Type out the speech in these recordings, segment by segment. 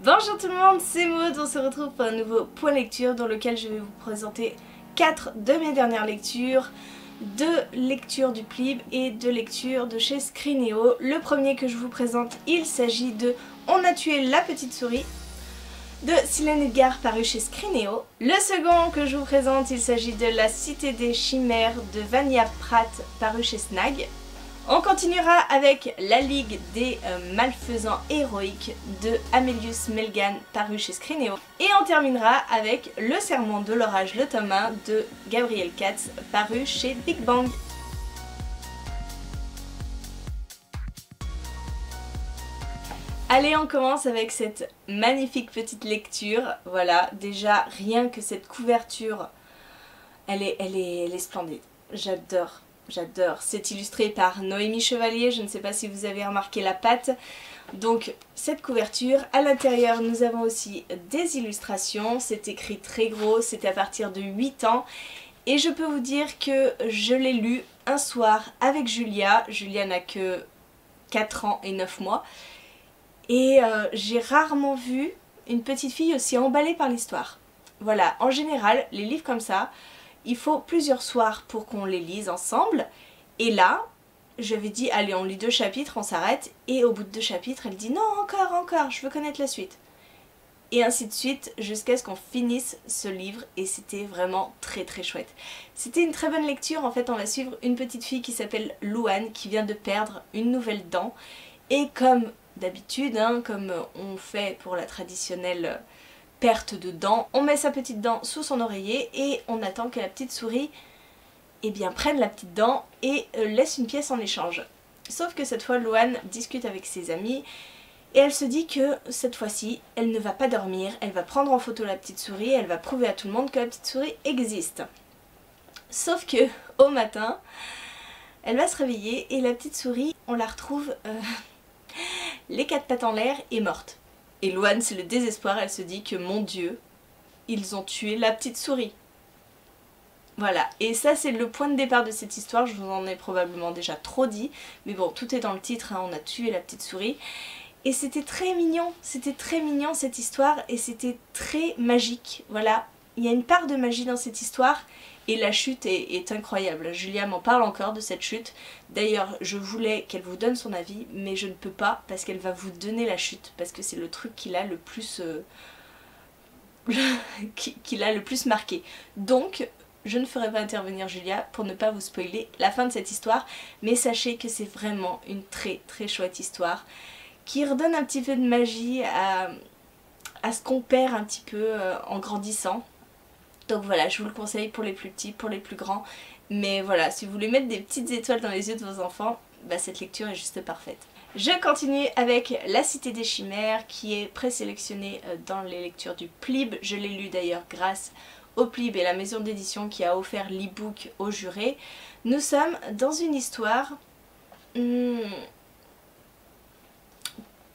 Bonjour tout le monde, c'est Maud, on se retrouve pour un nouveau point lecture dans lequel je vais vous présenter 4 de mes dernières lectures, 2 lectures du Plib et 2 lectures de chez Scrineo. Le premier que je vous présente, il s'agit de On a tué la petite souris de Silène Edgar paru chez Scrineo. Le second que je vous présente, il s'agit de La Cité des Chimères de Vania Pratt paru chez Snag. On continuera avec La Ligue des Malfaisants Héroïques de Amelius Melgan paru chez Scrineo. Et on terminera avec Le Serment de l'Orage, le tome 1 de Gabriel Katz paru chez Big Bang. Allez, on commence avec cette magnifique petite lecture. Voilà, déjà rien que cette couverture, elle est splendide. J'adore. J'adore. C'est illustré par Noémie Chevalier, je ne sais pas si vous avez remarqué la patte. Donc cette couverture, à l'intérieur nous avons aussi des illustrations, c'est écrit très gros, c'est à partir de 8 ans. Et je peux vous dire que je l'ai lu un soir avec Julia. Julia n'a que 4 ans et 9 mois. Et j'ai rarement vu une petite fille aussi emballée par l'histoire. Voilà, en général, les livres comme ça, il faut plusieurs soirs pour qu'on les lise ensemble. Et là, j'avais dit, allez, on lit 2 chapitres, on s'arrête. Et au bout de 2 chapitres, elle dit, non, encore, je veux connaître la suite. Et ainsi de suite, jusqu'à ce qu'on finisse ce livre. Et c'était vraiment très très chouette. C'était une très bonne lecture. En fait, on va suivre une petite fille qui s'appelle Louane, qui vient de perdre une nouvelle dent. Et comme d'habitude, hein, comme on fait pour la traditionnelle perte de dents, on met sa petite dent sous son oreiller et on attend que la petite souris prenne la petite dent et laisse une pièce en échange. Sauf que cette fois, Louane discute avec ses amis et elle se dit que cette fois-ci, elle ne va pas dormir, elle va prendre en photo la petite souris et elle va prouver à tout le monde que la petite souris existe. Sauf que, au matin, elle va se réveiller et la petite souris, on la retrouve les 4 pattes en l'air et morte. Et Louane, c'est le désespoir, elle se dit que mon Dieu, ils ont tué la petite souris. Voilà, et ça c'est le point de départ de cette histoire, je vous en ai probablement déjà trop dit, mais bon, tout est dans le titre, hein, on a tué la petite souris. Et c'était très mignon cette histoire, et c'était très magique, voilà. Il y a une part de magie dans cette histoire, et la chute est incroyable. Julia m'en parle encore de cette chute. D'ailleurs, je voulais qu'elle vous donne son avis, mais je ne peux pas parce qu'elle va vous donner la chute. Parce que c'est le truc qui l'a le plus... qui l'a le plus marqué. Donc, je ne ferai pas intervenir Julia pour ne pas vous spoiler la fin de cette histoire. Mais sachez que c'est vraiment une très très chouette histoire qui redonne un petit peu de magie à ce qu'on perd un petit peu en grandissant. Donc voilà, je vous le conseille pour les plus petits, pour les plus grands. Mais voilà, si vous voulez mettre des petites étoiles dans les yeux de vos enfants, bah cette lecture est juste parfaite. Je continue avec La Cité des Chimères qui est présélectionnée dans les lectures du Plib. Je l'ai lu d'ailleurs grâce au Plib et la maison d'édition qui a offert l'e-book aux jurés. Nous sommes dans une histoire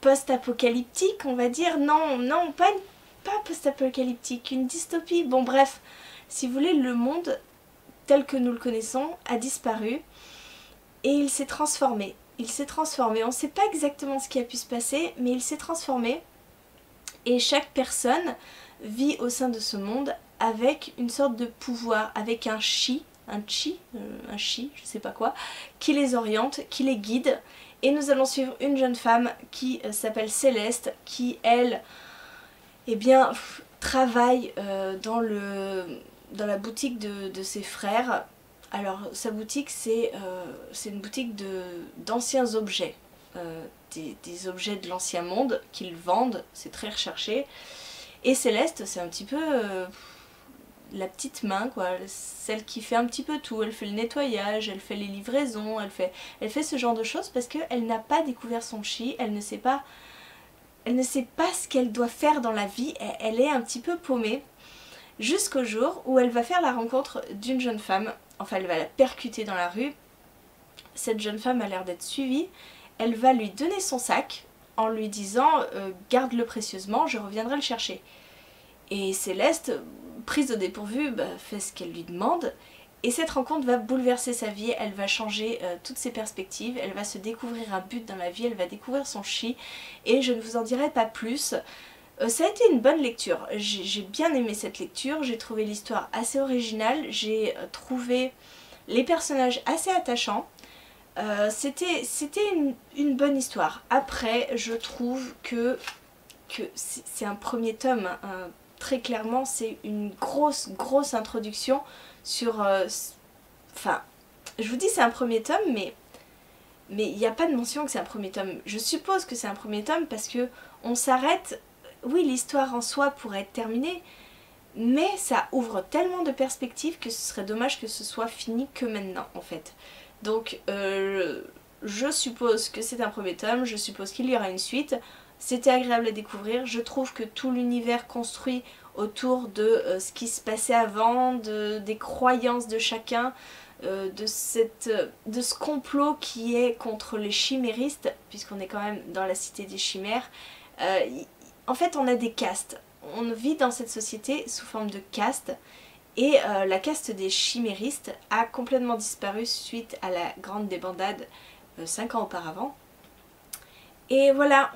post-apocalyptique, on va dire. Non, pas post-apocalyptique, une dystopie. Bon bref, si vous voulez, le monde tel que nous le connaissons a disparu et il s'est transformé. On ne sait pas exactement ce qui a pu se passer, mais il s'est transformé et chaque personne vit au sein de ce monde avec une sorte de pouvoir, avec un chi, je sais pas quoi, qui les oriente, qui les guide. Et nous allons suivre une jeune femme qui s'appelle Céleste, qui elle, travaille dans la boutique de ses frères. Alors sa boutique c'est une boutique d'anciens objets, des objets de l'ancien monde qu'ils vendent, c'est très recherché. Et Céleste c'est un petit peu la petite main quoi, celle qui fait un petit peu tout, elle fait le nettoyage, elle fait les livraisons, elle fait ce genre de choses parce qu'elle n'a pas découvert son chi, elle ne sait pas ce qu'elle doit faire dans la vie, elle est un petit peu paumée, jusqu'au jour où elle va faire la rencontre d'une jeune femme, enfin elle va la percuter dans la rue, cette jeune femme a l'air d'être suivie, elle va lui donner son sac en lui disant garde-le précieusement, je reviendrai le chercher. Et Céleste, prise au dépourvu, fait ce qu'elle lui demande. Et cette rencontre va bouleverser sa vie, elle va changer toutes ses perspectives, elle va se découvrir un but dans la vie, elle va découvrir son chi. Et je ne vous en dirai pas plus. Ça a été une bonne lecture, j'ai bien aimé cette lecture, j'ai trouvé l'histoire assez originale, j'ai trouvé les personnages assez attachants. C'était une bonne histoire. Après, je trouve que c'est un premier tome, hein. Très clairement, c'est une grosse introduction sur... Enfin, je vous dis c'est un premier tome, mais il n'y a pas de mention que c'est un premier tome. Je suppose que c'est un premier tome parce que on s'arrête... Oui, l'histoire en soi pourrait être terminée, mais ça ouvre tellement de perspectives que ce serait dommage que ce soit fini que maintenant, en fait. Donc, je suppose que c'est un premier tome, je suppose qu'il y aura une suite. C'était agréable à découvrir. Je trouve que tout l'univers construit autour de ce qui se passait avant, des croyances de chacun, de ce complot qui est contre les chiméristes, puisqu'on est quand même dans la cité des chimères. En fait, on a des castes. On vit dans cette société sous forme de castes. Et la caste des chiméristes a complètement disparu suite à la grande débandade 5 ans auparavant. Et voilà,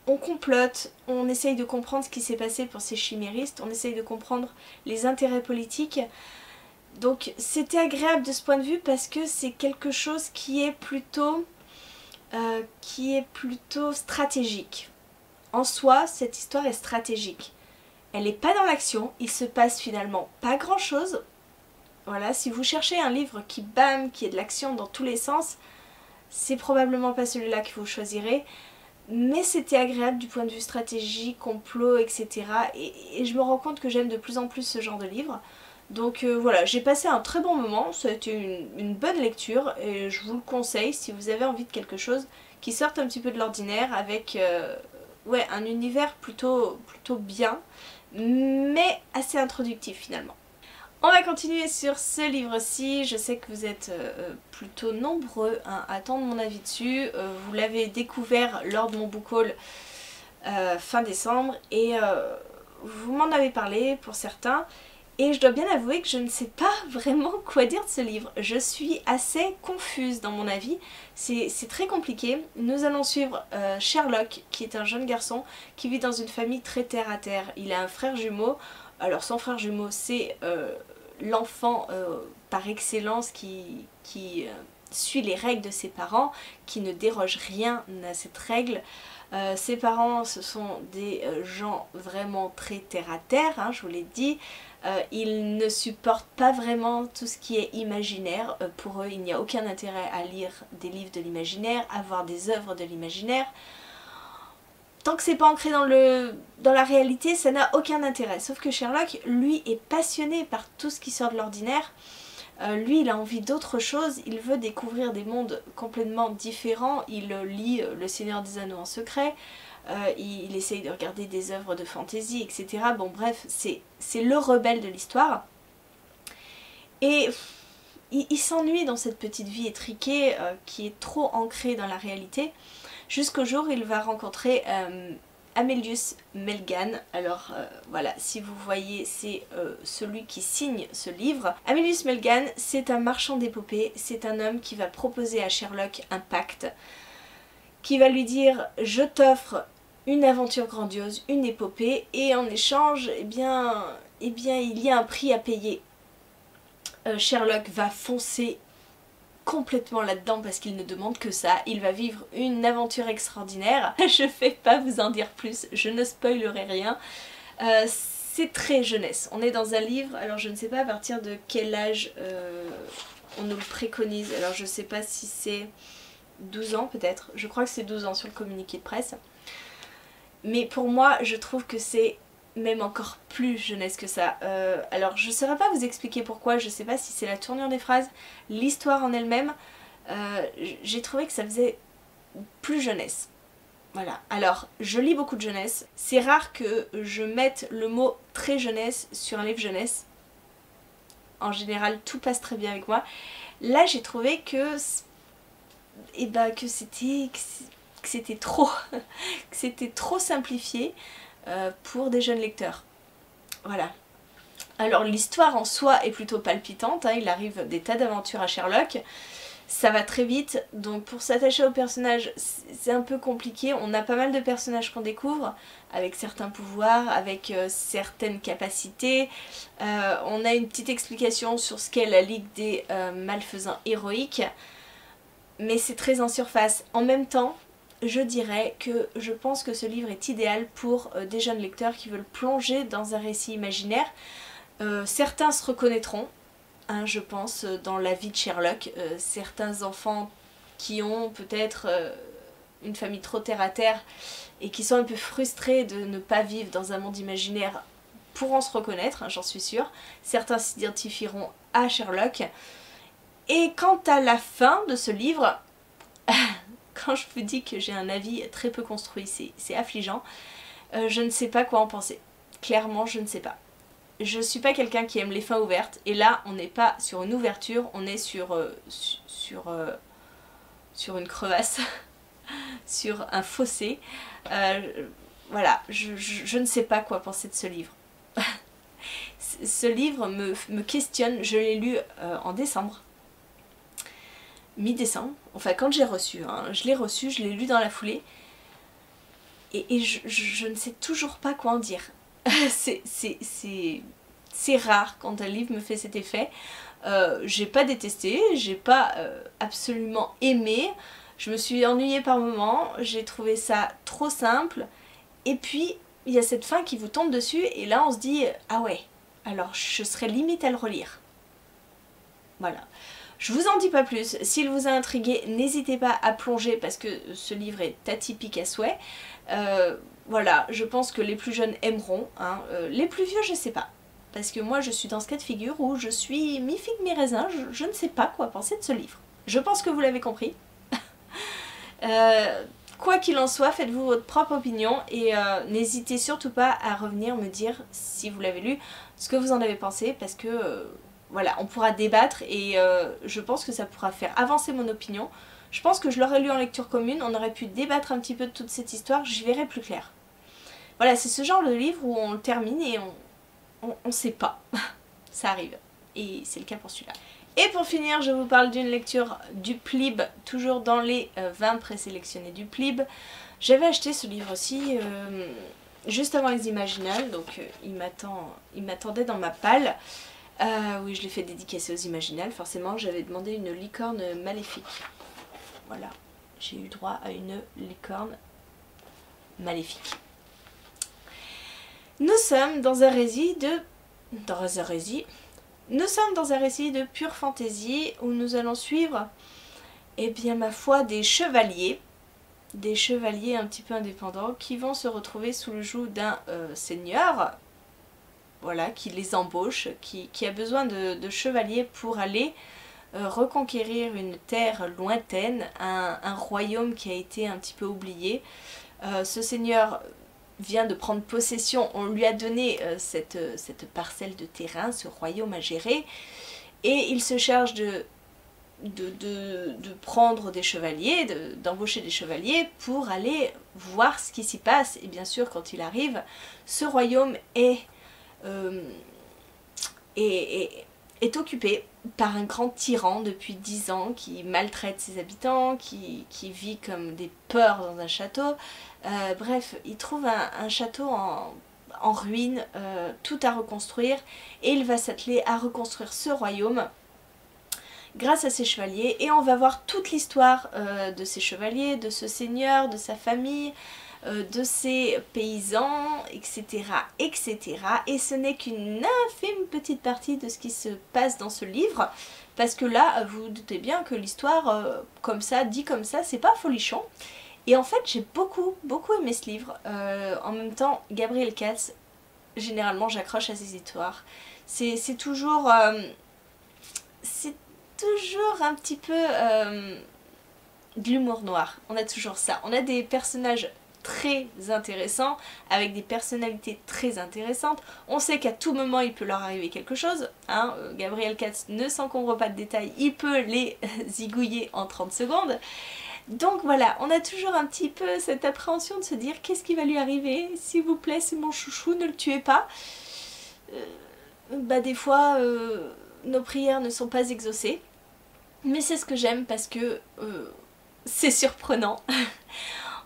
on complote, on essaye de comprendre ce qui s'est passé pour ces chiméristes, on essaye de comprendre les intérêts politiques. Donc c'était agréable de ce point de vue parce que c'est quelque chose qui est plutôt stratégique. En soi, cette histoire est stratégique. Elle n'est pas dans l'action, il se passe finalement pas grand chose. Voilà, si vous cherchez un livre qui bam, qui est de l'action dans tous les sens, c'est probablement pas celui-là que vous choisirez. Mais c'était agréable du point de vue stratégie, complot, etc. Et je me rends compte que j'aime de plus en plus ce genre de livre. Donc voilà, j'ai passé un très bon moment, ça a été une bonne lecture et je vous le conseille si vous avez envie de quelque chose qui sorte un petit peu de l'ordinaire avec ouais, un univers plutôt bien, mais assez introductif finalement. On va continuer sur ce livre-ci, je sais que vous êtes plutôt nombreux à attendre mon avis dessus, vous l'avez découvert lors de mon book haul fin décembre et vous m'en avez parlé pour certains et je dois bien avouer que je ne sais pas vraiment quoi dire de ce livre. Je suis assez confuse dans mon avis, c'est très compliqué. Nous allons suivre Sherlock qui est un jeune garçon qui vit dans une famille très terre à terre. Il a un frère jumeau, alors son frère jumeau c'est l'enfant par excellence qui suit les règles de ses parents, qui ne déroge rien à cette règle. Ses parents ce sont des gens vraiment très terre à terre, hein, je vous l'ai dit. Ils ne supportent pas vraiment tout ce qui est imaginaire. Pour eux il n'y a aucun intérêt à lire des livres de l'imaginaire, à voir des œuvres de l'imaginaire. Tant que c'est pas ancré dans la réalité, ça n'a aucun intérêt. Sauf que Sherlock, lui, est passionné par tout ce qui sort de l'ordinaire. Lui, il a envie d'autre chose, il veut découvrir des mondes complètement différents. Il lit Le Seigneur des Anneaux en secret, il essaye de regarder des œuvres de fantasy, etc. Bon bref, c'est le rebelle de l'histoire. Et il s'ennuie dans cette petite vie étriquée qui est trop ancrée dans la réalité. Jusqu'au jour où il va rencontrer Amelius Melgan. Alors voilà, si vous voyez, c'est celui qui signe ce livre. Amelius Melgan, c'est un marchand d'épopées, c'est un homme qui va proposer à Sherlock un pacte, qui va lui dire « je t'offre une aventure grandiose, une épopée, et en échange, eh bien il y a un prix à payer. » Sherlock va foncer complètement là-dedans parce qu'il ne demande que ça. Il va vivre une aventure extraordinaire. Je ne vais pas vous en dire plus, je ne spoilerai rien. C'est très jeunesse. On est dans un livre, alors je ne sais pas à partir de quel âge on nous le préconise. Alors je ne sais pas si c'est 12 ans peut-être. Je crois que c'est 12 ans sur le communiqué de presse. Mais pour moi, je trouve que c'est même encore plus jeunesse que ça. Alors je ne saurais pas vous expliquer pourquoi, je ne sais pas si c'est la tournure des phrases, l'histoire en elle-même, j'ai trouvé que ça faisait plus jeunesse. Voilà, alors je lis beaucoup de jeunesse, c'est rare que je mette le mot très jeunesse sur un livre jeunesse. En général tout passe très bien avec moi. Là j'ai trouvé que c'était trop que c'était trop simplifié pour des jeunes lecteurs. Voilà. Alors l'histoire en soi est plutôt palpitante, hein, il arrive des tas d'aventures à Sherlock. Ça va très vite, donc pour s'attacher aux personnages, c'est un peu compliqué. On a pas mal de personnages qu'on découvre, avec certains pouvoirs, avec certaines capacités. On a une petite explication sur ce qu'est la Ligue des Malfaisants Héroïques, mais c'est très en surface. En même temps, je dirais que je pense que ce livre est idéal pour des jeunes lecteurs qui veulent plonger dans un récit imaginaire. Certains se reconnaîtront, hein, je pense, dans la vie de Sherlock. Certains enfants qui ont peut-être une famille trop terre à terre et qui sont un peu frustrés de ne pas vivre dans un monde imaginaire pourront se reconnaître, hein, j'en suis sûre. Certains s'identifieront à Sherlock. Et quant à la fin de ce livre, quand je vous dis que j'ai un avis très peu construit, c'est affligeant. Je ne sais pas quoi en penser. Clairement, je ne sais pas. Je suis pas quelqu'un qui aime les fins ouvertes, et là on n'est pas sur une ouverture, on est sur une crevasse, sur un fossé. Voilà, je ne sais pas quoi penser de ce livre. Ce livre me questionne, je l'ai lu en décembre, mi-décembre, enfin quand j'ai reçu, hein, je l'ai lu dans la foulée, et je ne sais toujours pas quoi en dire. C'est rare quand un livre me fait cet effet. J'ai pas détesté, j'ai pas absolument aimé, je me suis ennuyée par moments, j'ai trouvé ça trop simple, et puis il y a cette fin qui vous tombe dessus, et là on se dit ah ouais, alors je serais limite à le relire. Voilà. Je vous en dis pas plus, s'il vous a intrigué, n'hésitez pas à plonger parce que ce livre est atypique à souhait. Voilà, je pense que les plus jeunes aimeront, hein. Les plus vieux je sais pas. Parce que moi je suis dans ce cas de figure où je suis mi-figue mi-raisin, je ne sais pas quoi penser de ce livre. Je pense que vous l'avez compris. Quoi qu'il en soit, faites-vous votre propre opinion et n'hésitez surtout pas à revenir me dire, si vous l'avez lu, ce que vous en avez pensé, parce que voilà, on pourra débattre et je pense que ça pourra faire avancer mon opinion. Je pense que je l'aurais lu en lecture commune, on aurait pu débattre un petit peu de toute cette histoire, j'y verrai plus clair. Voilà, c'est ce genre de livre où on le termine et on sait pas. Ça arrive. Et c'est le cas pour celui-là. Et pour finir, je vous parle d'une lecture du Plib, toujours dans les 20 présélectionnés du Plib. J'avais acheté ce livre aussi juste avant les Imaginales, donc il m'attendait dans ma palle. Oui, je l'ai fait dédicacer aux Imaginales, forcément j'avais demandé une licorne maléfique. Voilà, j'ai eu droit à une licorne maléfique. Nous sommes dans un récit de... Nous sommes dans un récit de pure fantaisie où nous allons suivre, eh bien ma foi, des chevaliers un petit peu indépendants qui vont se retrouver sous le joug d'un seigneur, voilà, qui les embauche, qui a besoin de chevaliers pour aller reconquérir une terre lointaine, un royaume qui a été un petit peu oublié. Ce seigneur vient de prendre possession, on lui a donné cette parcelle de terrain, ce royaume à gérer, et il se charge de prendre des chevaliers, d'embaucher des chevaliers pour aller voir ce qui s'y passe. Et bien sûr, quand il arrive, ce royaume est occupé par un grand tyran depuis 10 ans qui maltraite ses habitants, qui vit comme des peurs dans un château. Bref, il trouve un château en ruine, tout à reconstruire, et il va s'atteler à reconstruire ce royaume grâce à ses chevaliers, et on va voir toute l'histoire de ces chevaliers, de ce seigneur, de sa famille, de ses paysans, etc. etc. Et ce n'est qu'une infime petite partie de ce qui se passe dans ce livre, parce que là, vous vous doutez bien que l'histoire, comme ça, dit comme ça, c'est pas folichon. Et en fait, j'ai beaucoup aimé ce livre. En même temps, Gabriel Katz, généralement, j'accroche à ses histoires. C'est toujours un petit peu de l'humour noir. On a toujours ça. On a des personnages très intéressants, avec des personnalités très intéressantes. On sait qu'à tout moment, il peut leur arriver quelque chose. Hein. Gabriel Katz ne s'encombre pas de détails, il peut les zigouiller en 30 secondes. Donc voilà, on a toujours un petit peu cette appréhension de se dire qu'est-ce qui va lui arriver, s'il vous plaît, c'est mon chouchou, ne le tuez pas. Des fois, nos prières ne sont pas exaucées. Mais c'est ce que j'aime parce que c'est surprenant.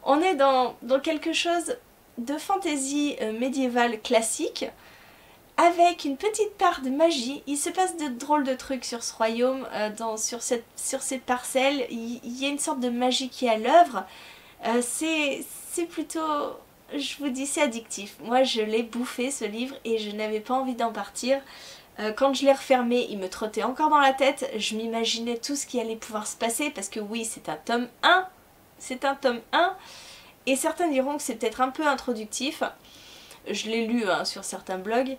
On est dans quelque chose de fantaisie médiévale classique, avec une petite part de magie. Il se passe de drôles de trucs sur ce royaume, sur cette parcelle. Il y a une sorte de magie qui est à l'œuvre. C'est plutôt... Je vous dis, c'est addictif. Moi, je l'ai bouffé ce livre et je n'avais pas envie d'en partir. Quand je l'ai refermé, il me trottait encore dans la tête. Je m'imaginais tout ce qui allait pouvoir se passer parce que oui, c'est un tome 1. C'est un tome 1. Et certains diront que c'est peut-être un peu introductif. Je l'ai lu sur certains blogs.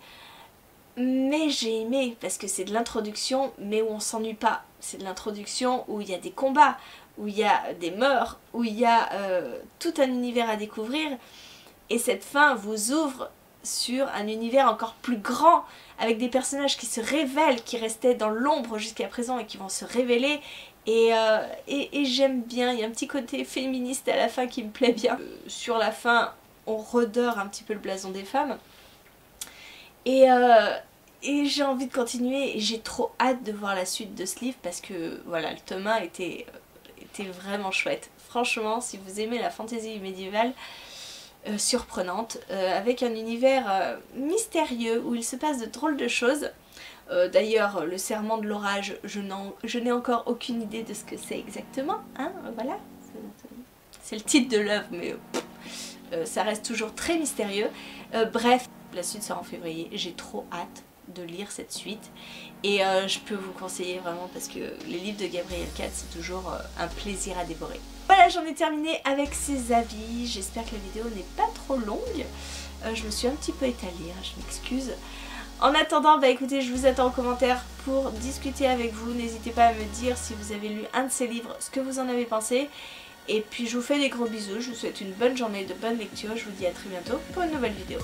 Mais j'ai aimé parce que c'est de l'introduction mais où on s'ennuie pas. C'est de l'introduction où il y a des combats, où il y a des morts, où il y a tout un univers à découvrir. Et cette fin vous ouvre sur un univers encore plus grand, avec des personnages qui se révèlent, qui restaient dans l'ombre jusqu'à présent et qui vont se révéler. Et j'aime bien, il y a un petit côté féministe à la fin qui me plaît bien. Sur la fin, on redore un petit peu le blason des femmes. Et j'ai envie de continuer et j'ai trop hâte de voir la suite de ce livre parce que voilà, le tome 1 était vraiment chouette. Franchement, si vous aimez la fantaisie médiévale surprenante, avec un univers mystérieux où il se passe de drôles de choses. D'ailleurs, le serment de l'orage, je n'ai encore aucune idée de ce que c'est exactement, hein, voilà. C'est le titre de l'œuvre, mais ça reste toujours très mystérieux. Bref, la suite sera en février, j'ai trop hâte de lire cette suite et je peux vous conseiller vraiment parce que les livres de Gabrielle Katz c'est toujours un plaisir à dévorer. Voilà, j'en ai terminé avec ces avis, j'espère que la vidéo n'est pas trop longue, je me suis un petit peu étalée, je m'excuse. En attendant, bah écoutez, je vous attends en commentaire pour discuter avec vous, n'hésitez pas à me dire si vous avez lu un de ces livres, ce que vous en avez pensé. Et puis je vous fais des gros bisous, je vous souhaite une bonne journée, de bonnes lectures, je vous dis à très bientôt pour une nouvelle vidéo.